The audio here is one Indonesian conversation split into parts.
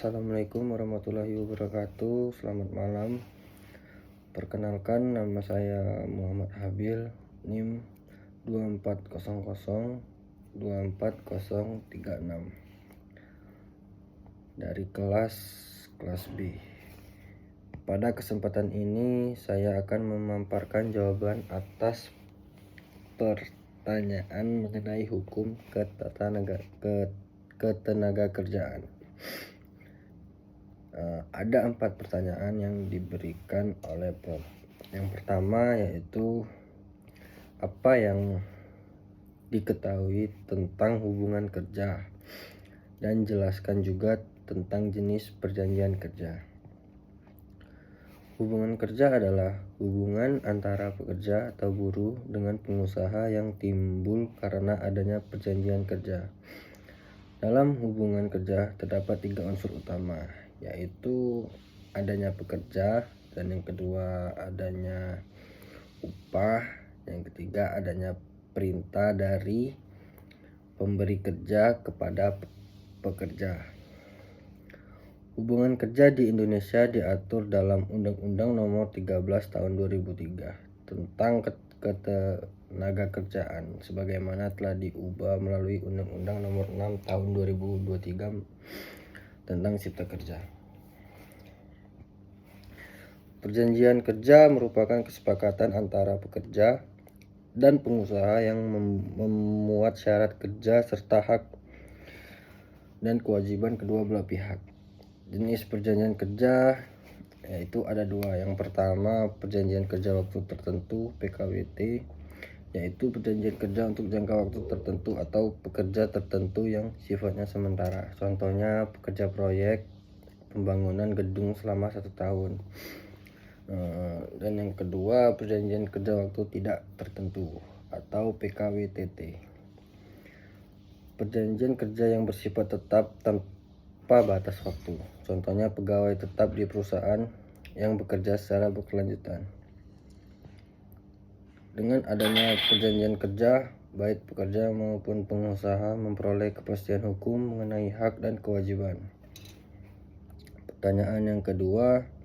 Assalamualaikum warahmatullahi wabarakatuh. Selamat malam. Perkenalkan, nama saya Muhammad Habil, NIM 2400 24036 dari kelas B. Pada kesempatan ini saya akan memaparkan jawaban atas pertanyaan mengenai hukum ketenaga kerjaan. Ada 4 pertanyaan yang diberikan oleh Prof. Yang pertama yaitu apa yang diketahui tentang hubungan kerja, dan jelaskan juga tentang jenis perjanjian kerja. Hubungan kerja adalah hubungan antara pekerja atau buruh dengan pengusaha yang timbul karena adanya perjanjian kerja. Dalam hubungan kerja terdapat 3 unsur utama, yaitu adanya pekerja, dan yang kedua adanya upah, yang ketiga adanya perintah dari pemberi kerja kepada pekerja. Hubungan kerja di Indonesia diatur dalam Undang-Undang Nomor 13 Tahun 2003 tentang ketenaga kerjaan, sebagaimana telah diubah melalui Undang-Undang Nomor 6 Tahun 2023 tentang Cipta Kerja. Perjanjian kerja merupakan kesepakatan antara pekerja dan pengusaha yang memuat syarat kerja serta hak dan kewajiban kedua belah pihak. Jenis perjanjian kerja yaitu ada 2. Yang pertama, perjanjian kerja waktu tertentu (PKWT), yaitu perjanjian kerja untuk jangka waktu tertentu atau pekerja tertentu yang sifatnya sementara. Contohnya pekerja proyek pembangunan gedung selama 1 tahun. Dan yang kedua, perjanjian kerja waktu tidak tertentu atau PKWTT. Perjanjian kerja yang bersifat tetap tanpa batas waktu. Contohnya pegawai tetap di perusahaan yang bekerja secara berkelanjutan. Dengan adanya perjanjian kerja, baik pekerja maupun pengusaha memperoleh kepastian hukum mengenai hak dan kewajiban. Pertanyaan yang kedua,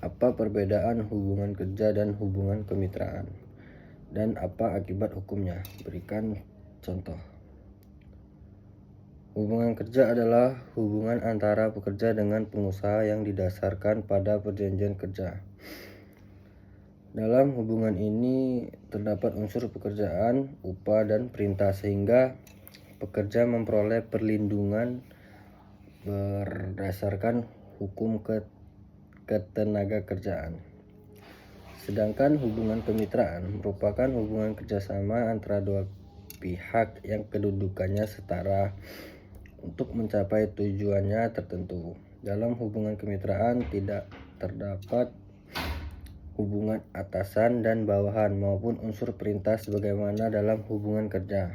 apa perbedaan hubungan kerja dan hubungan kemitraan, dan apa akibat hukumnya? Berikan contoh. Hubungan kerja adalah hubungan antara pekerja dengan pengusaha yang didasarkan pada perjanjian kerja. Dalam hubungan ini terdapat unsur pekerjaan, upah, dan perintah, sehingga pekerja memperoleh perlindungan berdasarkan hukum ketenaga kerjaan. Sedangkan hubungan kemitraan merupakan hubungan kerjasama antara 2 pihak yang kedudukannya setara untuk mencapai tujuannya tertentu. Dalam hubungan kemitraan tidak terdapat hubungan atasan dan bawahan maupun unsur perintah sebagaimana dalam hubungan kerja.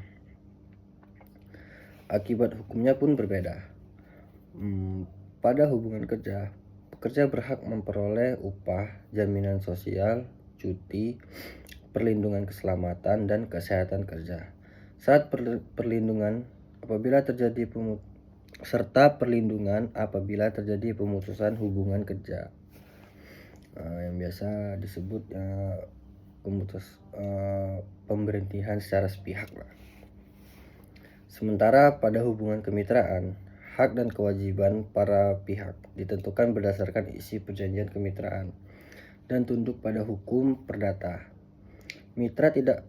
Akibat hukumnya pun berbeda. Pada hubungan kerja, pekerja berhak memperoleh upah, jaminan sosial, cuti, perlindungan keselamatan dan kesehatan kerja, saat perlindungan apabila terjadi pemutusan hubungan kerja, yang biasa disebut pemberhentian secara sepihak lah. Sementara pada hubungan kemitraan, hak dan kewajiban para pihak ditentukan berdasarkan isi perjanjian kemitraan dan tunduk pada hukum perdata. Mitra tidak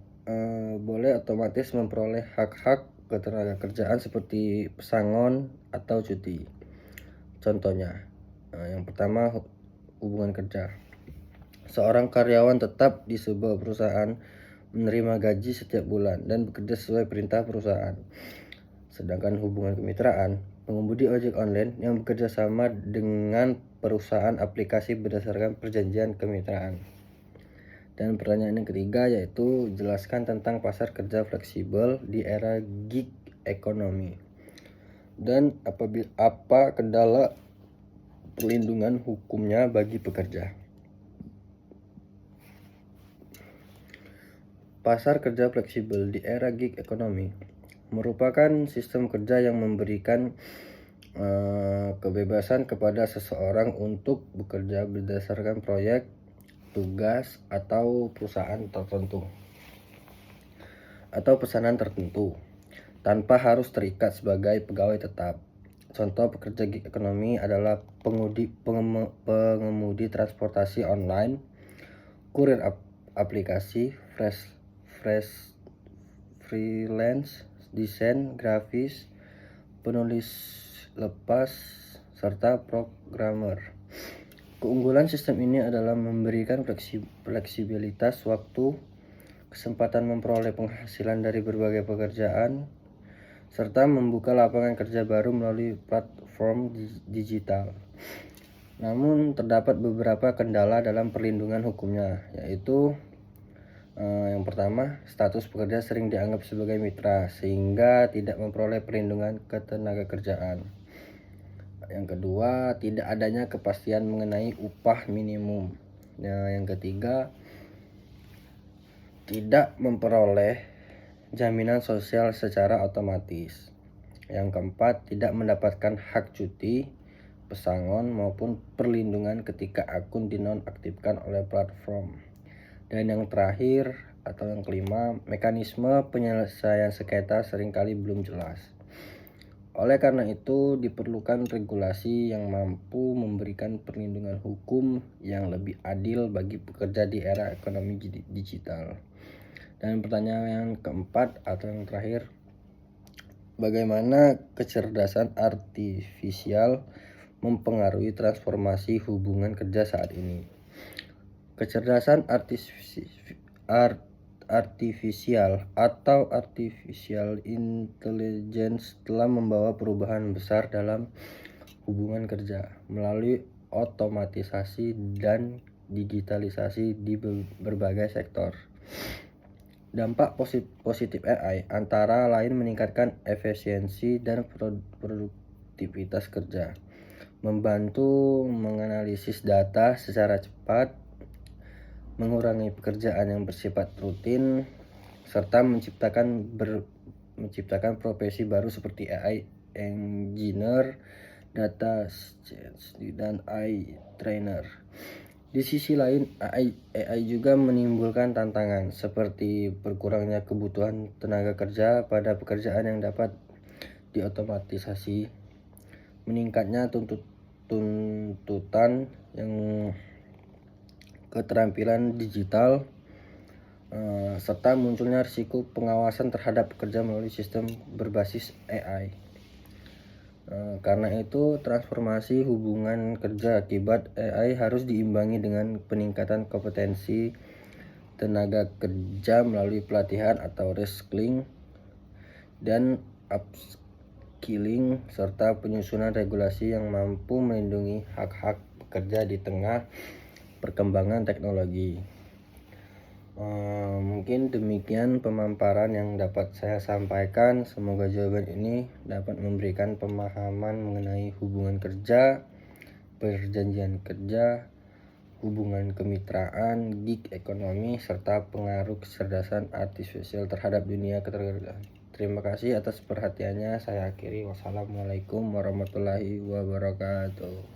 boleh otomatis memperoleh hak-hak ketenaga kerjaan seperti pesangon atau cuti. Contohnya, yang pertama, hubungan kerja. Seorang karyawan tetap di sebuah perusahaan menerima gaji setiap bulan dan bekerja sesuai perintah perusahaan. Sedangkan hubungan kemitraan, pengemudi ojek online yang bekerja sama dengan perusahaan aplikasi berdasarkan perjanjian kemitraan. Dan pertanyaan yang ketiga yaitu jelaskan tentang pasar kerja fleksibel di era gig economy, dan apa kendala perlindungan hukumnya bagi pekerja. Pasar kerja fleksibel di era gig economy merupakan sistem kerja yang memberikan kebebasan kepada seseorang untuk bekerja berdasarkan proyek, tugas, atau perusahaan tertentu atau pesanan tertentu tanpa harus terikat sebagai pegawai tetap. Contoh pekerja gig ekonomi adalah pengemudi transportasi online, kurir aplikasi, freelance, desain grafis, penulis lepas, serta programmer. Keunggulan sistem ini adalah memberikan fleksibilitas waktu, kesempatan memperoleh penghasilan dari berbagai pekerjaan, serta membuka lapangan kerja baru melalui platform digital. Namun terdapat beberapa kendala dalam perlindungan hukumnya, yaitu yang pertama, status pekerja sering dianggap sebagai mitra sehingga tidak memperoleh perlindungan ketenagakerjaan. Yang kedua, tidak adanya kepastian mengenai upah minimum. Yang ketiga, tidak memperoleh jaminan sosial secara otomatis. Yang keempat, tidak mendapatkan hak cuti, pesangon maupun perlindungan ketika akun dinonaktifkan oleh platform. Dan yang terakhir atau yang kelima, mekanisme penyelesaian sengketa seringkali belum jelas. Oleh karena itu, diperlukan regulasi yang mampu memberikan perlindungan hukum yang lebih adil bagi pekerja di era ekonomi digital. Dan pertanyaan yang keempat atau yang terakhir, bagaimana kecerdasan artifisial mempengaruhi transformasi hubungan kerja saat ini? Kecerdasan artifisial atau artificial intelligence telah membawa perubahan besar dalam hubungan kerja melalui otomatisasi dan digitalisasi di berbagai sektor. Dampak positif AI antara lain meningkatkan efisiensi dan produktivitas kerja, membantu menganalisis data secara cepat, mengurangi pekerjaan yang bersifat rutin, serta menciptakan profesi baru seperti AI engineer, data science, dan AI trainer. Di sisi lain, AI juga menimbulkan tantangan seperti berkurangnya kebutuhan tenaga kerja pada pekerjaan yang dapat diotomatisasi, meningkatnya tuntutan yang keterampilan digital, serta munculnya risiko pengawasan terhadap pekerja melalui sistem berbasis AI. Karena itu, transformasi hubungan kerja akibat AI harus diimbangi dengan peningkatan kompetensi tenaga kerja melalui pelatihan atau reskilling dan upskilling, serta penyusunan regulasi yang mampu melindungi hak-hak pekerja di tengah perkembangan teknologi. Mungkin demikian pemaparan yang dapat saya sampaikan. Semoga jawaban ini dapat memberikan pemahaman mengenai hubungan kerja, perjanjian kerja, hubungan kemitraan, gig ekonomi, serta pengaruh kecerdasan artifisial terhadap dunia ketenagakerjaan. Terima kasih atas perhatiannya. Saya akhiri. Wassalamualaikum warahmatullahi wabarakatuh.